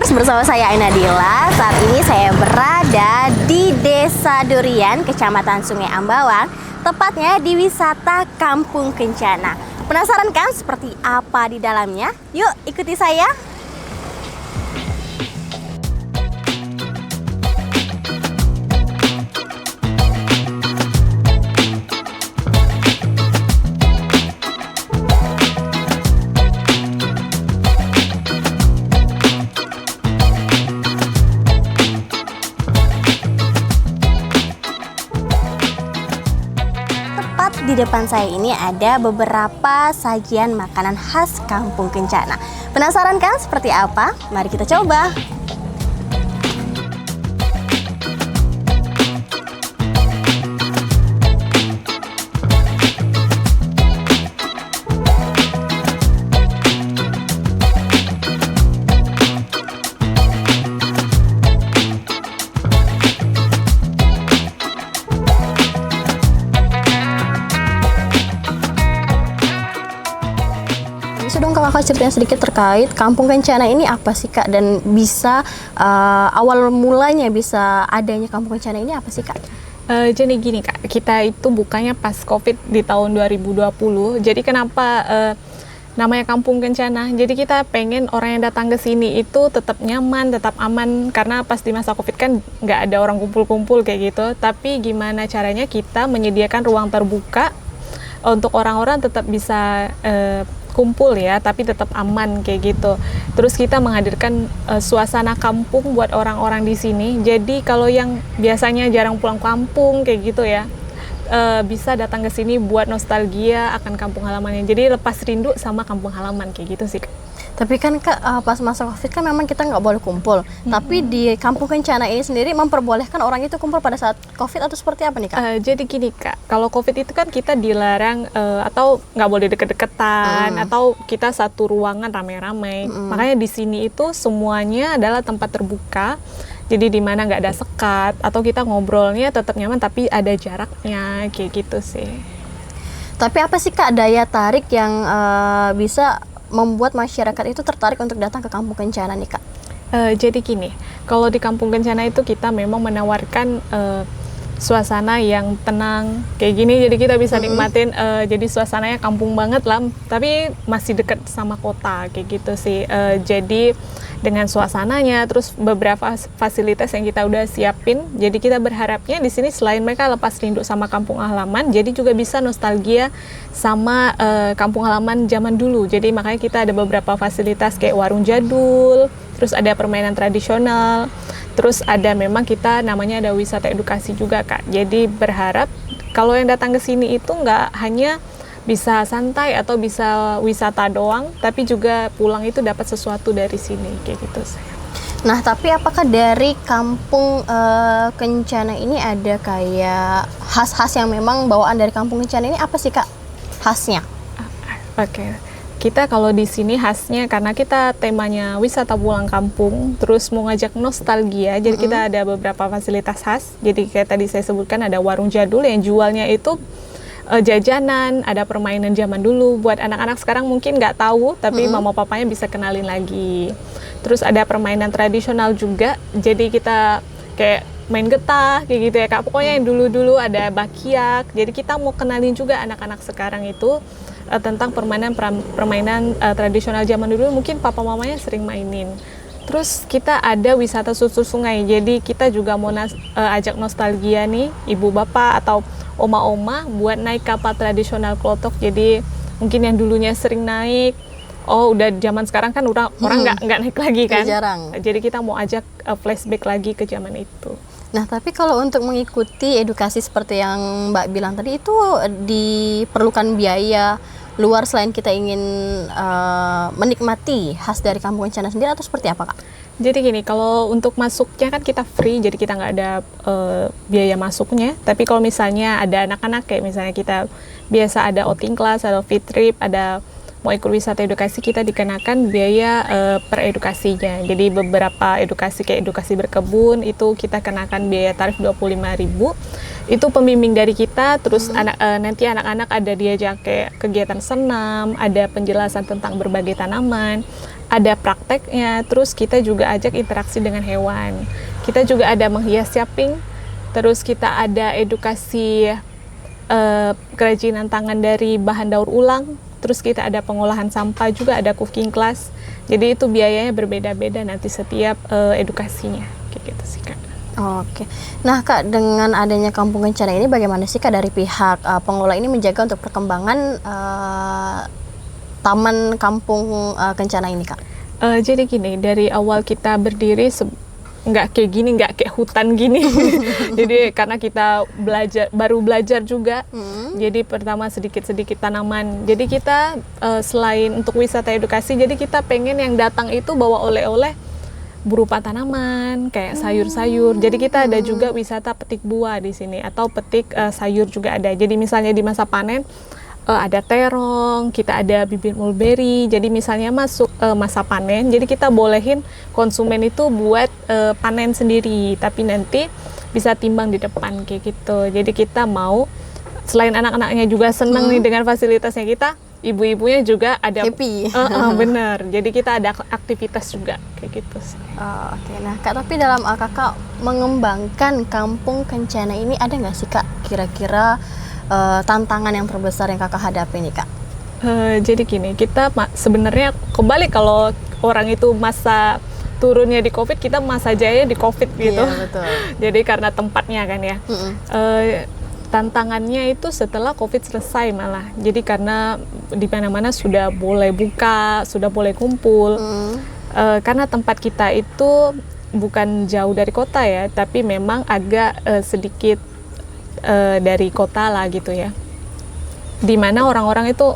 Travelers, bersama saya Ainadila. Saat ini saya berada di Desa Durian, Kecamatan Sungai Ambawang, tepatnya di wisata Kampung Kencana. Penasaran kan seperti apa di dalamnya? Yuk ikuti saya. Di depan saya ini ada beberapa sajian makanan khas Kampung Kencana. Penasaran kan seperti apa? Mari kita coba. Dong kakak ceritain sedikit terkait Kampung Kencana ini apa sih kak, dan bisa awal mulanya bisa adanya Kampung Kencana ini apa sih kak? Jadi gini kak, kita itu bukanya pas COVID di tahun 2020. Jadi kenapa namanya Kampung Kencana? Jadi kita pengen orang yang datang ke sini itu tetap nyaman, tetap aman, karena pas di masa COVID kan nggak ada orang kumpul-kumpul kayak gitu. Tapi gimana caranya kita menyediakan ruang terbuka untuk orang-orang tetap bisa kumpul ya, tapi tetap aman kayak gitu. Terus kita menghadirkan suasana kampung buat orang-orang di sini. Jadi kalau yang biasanya jarang pulang kampung kayak gitu ya, bisa datang ke sini buat nostalgia akan kampung halamannya. Jadi lepas rindu sama kampung halaman kayak gitu sih. Tapi kan kak, pas masa COVID kan memang kita nggak boleh kumpul. Tapi di Kampung Kencana ini sendiri memperbolehkan orang itu kumpul pada saat COVID atau seperti apa nih kak? Jadi gini kak, kalau COVID itu kan kita dilarang atau nggak boleh deket-deketan atau kita satu ruangan ramai-ramai. Makanya di sini itu semuanya adalah tempat terbuka. Jadi di mana nggak ada sekat atau kita ngobrolnya tetap nyaman tapi ada jaraknya kayak gitu sih. Tapi apa sih kak daya tarik yang bisa membuat masyarakat itu tertarik untuk datang ke Kampung Kencana nih kak? Jadi gini, kalau di Kampung Kencana itu kita memang menawarkan suasana yang tenang kayak gini, jadi kita bisa nikmatin jadi suasananya kampung banget lah, tapi masih dekat sama kota kayak gitu sih. Jadi dengan suasananya, terus beberapa fasilitas yang kita udah siapin, jadi kita berharapnya di sini selain mereka lepas rindu sama kampung halaman, jadi juga bisa nostalgia sama kampung halaman zaman dulu. Jadi makanya kita ada beberapa fasilitas kayak warung jadul, terus ada permainan tradisional, terus ada memang kita namanya ada wisata edukasi juga kak. Jadi berharap kalau yang datang ke sini itu nggak hanya bisa santai atau bisa wisata doang, tapi juga pulang itu dapat sesuatu dari sini kayak gitu saya. Nah tapi apakah dari Kampung Kencana ini ada kayak khas-khas yang memang bawaan dari Kampung Kencana ini apa sih kak khasnya? Oke. Kita kalau di sini khasnya karena kita temanya wisata pulang kampung, terus mau ngajak nostalgia, jadi kita ada beberapa fasilitas khas. Jadi kayak tadi saya sebutkan ada warung jadul yang jualnya itu jajanan, ada permainan zaman dulu buat anak-anak sekarang mungkin nggak tahu, tapi mama papanya bisa kenalin lagi. Terus ada permainan tradisional juga, jadi kita kayak main getah kayak gitu ya kak. Pokoknya yang dulu-dulu ada bakiak. Jadi kita mau kenalin juga anak-anak sekarang itu tentang permainan tradisional zaman dulu, mungkin papa mamanya sering mainin. Terus kita ada wisata susur sungai, jadi kita juga mau ajak nostalgia nih ibu bapak atau oma-oma buat naik kapal tradisional klotok. Jadi mungkin yang dulunya sering naik, udah zaman sekarang kan orang nggak naik lagi kan. Jarang. Jadi kita mau ajak flashback lagi ke zaman itu. Nah tapi kalau untuk mengikuti edukasi seperti yang Mbak bilang tadi itu diperlukan biaya luar selain kita ingin menikmati khas dari Kampung Kencana sendiri atau seperti apa kak? Jadi gini, kalau untuk masuknya kan kita free, jadi kita nggak ada biaya masuknya. Tapi kalau misalnya ada anak-anak kayak misalnya kita biasa ada outing class, ada field trip, ada mau ikut wisata edukasi, kita dikenakan biaya per edukasinya. Jadi beberapa edukasi kayak edukasi berkebun itu kita kenakan biaya tarif 25.000. Itu pembimbing dari kita, terus nanti anak-anak ada diajak kayak kegiatan senam, ada penjelasan tentang berbagai tanaman, ada prakteknya, terus kita juga ajak interaksi dengan hewan. Kita juga ada menghias caping, terus kita ada edukasi kerajinan tangan dari bahan daur ulang, terus kita ada pengolahan sampah juga, ada cooking class. Jadi itu biayanya berbeda-beda nanti setiap edukasinya, kayak gitu sih Kak. Oke. Nah Kak, dengan adanya Kampung Kencana ini bagaimana sih Kak dari pihak pengelola ini menjaga untuk perkembangan Taman Kampung Kencana ini Kak? Jadi gini, dari awal kita berdiri nggak kayak gini, nggak kayak hutan gini. Jadi karena kita baru belajar juga, jadi pertama sedikit-sedikit tanaman. Jadi kita selain untuk wisata edukasi, jadi kita pengen yang datang itu bawa oleh-oleh berupa tanaman, kayak sayur-sayur. Jadi kita ada juga wisata petik buah di sini, atau petik sayur juga ada. Jadi misalnya di masa panen, ada terong, kita ada bibit mulberry. Jadi misalnya masuk masa panen, jadi kita bolehin konsumen itu buat panen sendiri, tapi nanti bisa timbang di depan kayak gitu. Jadi kita mau selain anak-anaknya juga seneng nih dengan fasilitasnya kita, ibu-ibunya juga ada happy. Bener. Jadi kita ada aktivitas juga kayak gitu sih. Oke. Nah Kak, tapi dalam kakak mengembangkan Kampung Kencana ini ada nggak sih Kak kira-kira tantangan yang terbesar yang kakak hadapi nih Kak? Jadi gini, kita sebenarnya kembali kalau orang itu masa turunnya di COVID, kita masa jaya di COVID gitu. Iya, betul. Jadi karena tempatnya kan ya. Tantangannya itu setelah COVID selesai malah. Jadi karena di mana-mana sudah boleh buka, sudah boleh kumpul. Karena tempat kita itu bukan jauh dari kota ya, tapi memang agak sedikit dari kota lah gitu ya, dimana orang-orang itu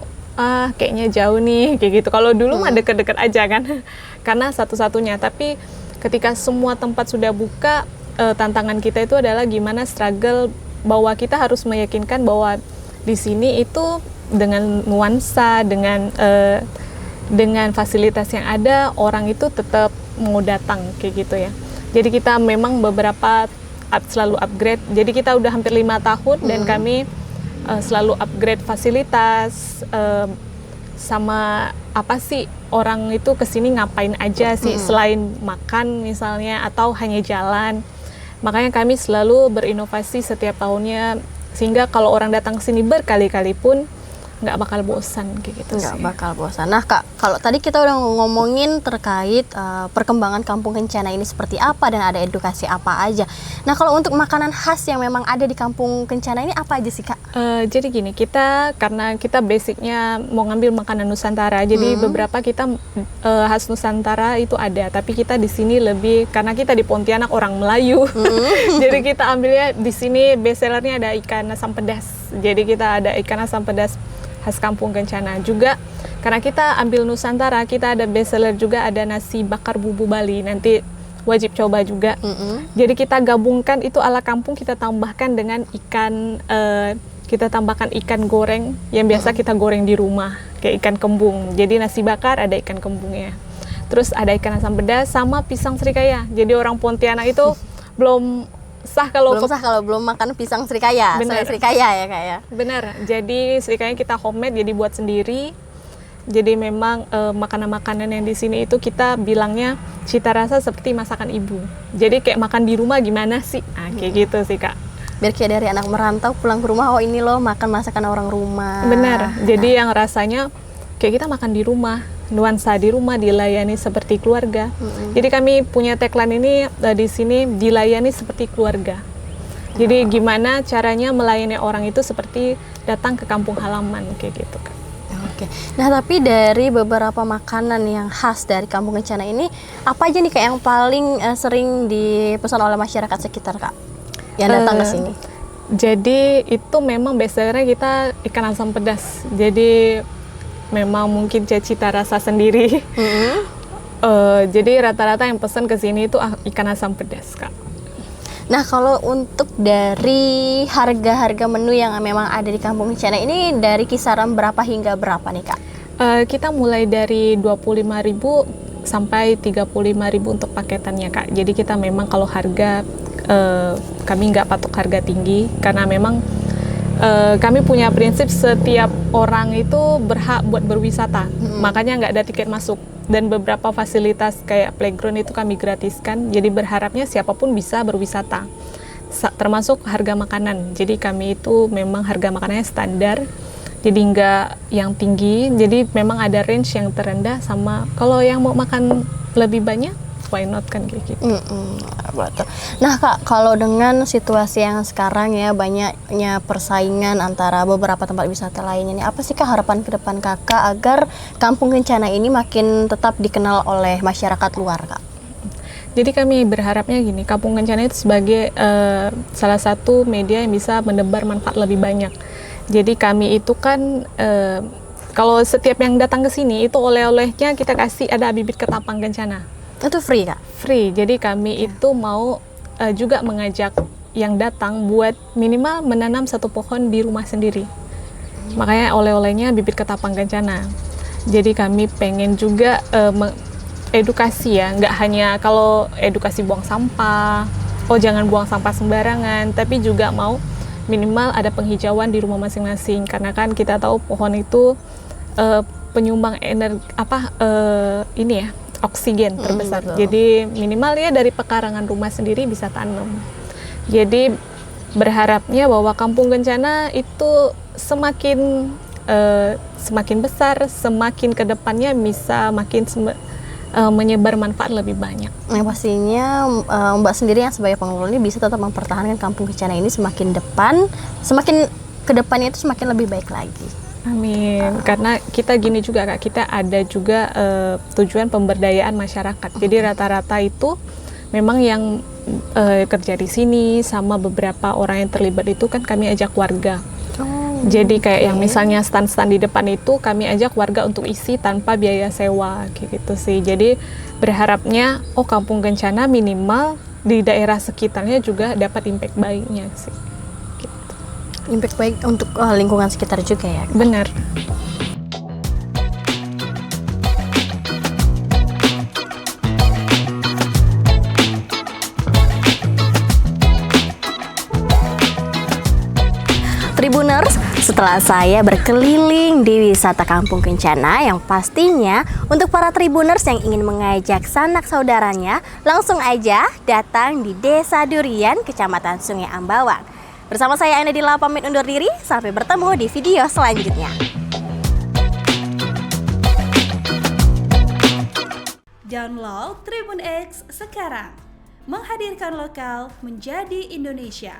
kayaknya jauh nih kayak gitu. Kalau dulu mah deket-deket aja kan, karena satu-satunya. Tapi ketika semua tempat sudah buka, tantangan kita itu adalah gimana struggle bahwa kita harus meyakinkan bahwa di sini itu dengan nuansa, dengan fasilitas yang ada, orang itu tetap mau datang kayak gitu ya. Jadi kita memang beberapa selalu upgrade. Jadi kita udah hampir 5 tahun dan kami selalu upgrade fasilitas, sama apa sih orang itu kesini ngapain aja sih selain makan misalnya atau hanya jalan. Makanya kami selalu berinovasi setiap tahunnya, sehingga kalau orang datang sini berkali-kali pun nggak bakal bosan kayak gitu sih. Nggak bakal bosan. Nah Kak, kalau tadi kita udah ngomongin terkait perkembangan Kampung Kencana ini seperti apa dan ada edukasi apa aja. Nah kalau untuk makanan khas yang memang ada di Kampung Kencana ini apa aja sih Kak? Jadi gini, karena kita basicnya mau ngambil makanan Nusantara, jadi beberapa kita khas Nusantara itu ada, tapi kita di sini lebih karena kita di Pontianak orang Melayu, jadi kita ambilnya di sini bestsellernya ada ikan asam pedas. Jadi kita ada ikan asam pedas khas Kampung Kencana juga. Karena kita ambil Nusantara, kita ada bestseller juga, ada nasi bakar bubu Bali. Nanti wajib coba juga. Jadi kita gabungkan itu ala kampung, kita tambahkan dengan ikan, kita tambahkan ikan goreng yang biasa kita goreng di rumah, kayak ikan kembung. Jadi nasi bakar ada ikan kembungnya. Terus ada ikan asam pedas sama pisang serikaya. Jadi orang Pontianak itu belum sah kalau belum makan pisang serikaya. Bener. Serikaya ya Kak ya. Bener. Jadi serikaya kita homemade, jadi buat sendiri. Jadi memang makanan-makanan yang di sini itu kita bilangnya cita rasa seperti masakan ibu. Jadi kayak makan di rumah gimana sih? Kayak gitu sih Kak. Biar kayak dari anak merantau pulang ke rumah, oh ini loh makan masakan orang rumah. Bener. Jadi yang rasanya kayak kita makan di rumah, nuansa di rumah, dilayani seperti keluarga. Jadi kami punya tagline ini di sini, dilayani seperti keluarga. Jadi gimana caranya melayani orang itu seperti datang ke kampung halaman kayak gitu Kak. Oke. Nah tapi dari beberapa makanan yang khas dari Kampung Kencana ini, apa aja nih Kak yang paling sering dipesan oleh masyarakat sekitar Kak yang datang ke sini? Jadi itu memang bestsellernya kita ikan asam pedas. Jadi memang mungkin cita rasa sendiri. Jadi rata-rata yang pesan ke sini itu ikan asam pedas Kak. Nah kalau untuk dari harga-harga menu yang memang ada di Kampung Kencana ini dari kisaran berapa hingga berapa nih Kak? Kita mulai dari 25.000 sampai 35.000 untuk paketannya Kak. Jadi kita memang kalau harga kami nggak patok harga tinggi, karena memang kami punya prinsip setiap orang itu berhak buat berwisata. Makanya nggak ada tiket masuk. dan beberapa fasilitas kayak playground itu kami gratiskan. Jadi berharapnya siapapun bisa berwisata. Termasuk harga makanan. Jadi kami itu memang harga makanannya standar. Jadi nggak yang tinggi. Jadi memang ada range yang terendah sama kalau yang mau makan lebih banyak, why not kan kayak gitu. Betul. Nah Kak, kalau dengan situasi yang sekarang ya banyaknya persaingan antara beberapa tempat wisata lainnya, apa sih Kak harapan ke depan Kakak agar Kampung Kencana ini makin tetap dikenal oleh masyarakat luar Kak? Jadi kami berharapnya gini, Kampung Kencana itu sebagai salah satu media yang bisa menebar manfaat lebih banyak. Jadi kami itu kan kalau setiap yang datang ke sini itu oleh-olehnya kita kasih ada bibit ketapang kencana. Itu free Kak? Free, jadi kami itu mau juga mengajak yang datang buat minimal menanam satu pohon di rumah sendiri. Makanya oleh-olehnya bibit ketapang kencana. Jadi kami pengen juga edukasi ya, nggak hanya kalau edukasi buang sampah, oh jangan buang sampah sembarangan, tapi juga mau minimal ada penghijauan di rumah masing-masing. Karena kan kita tahu pohon itu penyumbang energi ini ya, oksigen terbesar. Jadi minimal ya dari pekarangan rumah sendiri bisa tanam. Jadi berharapnya bahwa Kampung Kencana itu semakin besar, semakin kedepannya bisa makin menyebar manfaat lebih banyak. Yang pastinya Mbak sendiri yang sebagai pengelola ini bisa tetap mempertahankan Kampung Kencana ini semakin kedepannya itu semakin lebih baik lagi. Amin. Karena kita gini juga Kak, kita ada juga tujuan pemberdayaan masyarakat. Jadi rata-rata itu memang yang kerja di sini sama beberapa orang yang terlibat itu kan kami ajak warga. Jadi kayak yang misalnya stand-stand di depan itu kami ajak warga untuk isi tanpa biaya sewa kayak gitu sih. Jadi berharapnya Kampung Kencana minimal di daerah sekitarnya juga dapat impact baiknya sih. Impact baik untuk lingkungan sekitar juga ya? Benar. Tribuners, setelah saya berkeliling di wisata Kampung Kencana yang pastinya untuk para Tribuners yang ingin mengajak sanak saudaranya langsung aja datang di Desa Durian, Kecamatan Sungai Ambawang. Bersama saya Anda Dila pamit undur diri, sampai bertemu di video selanjutnya. Download Tribun X sekarang, menghadirkan lokal menjadi Indonesia.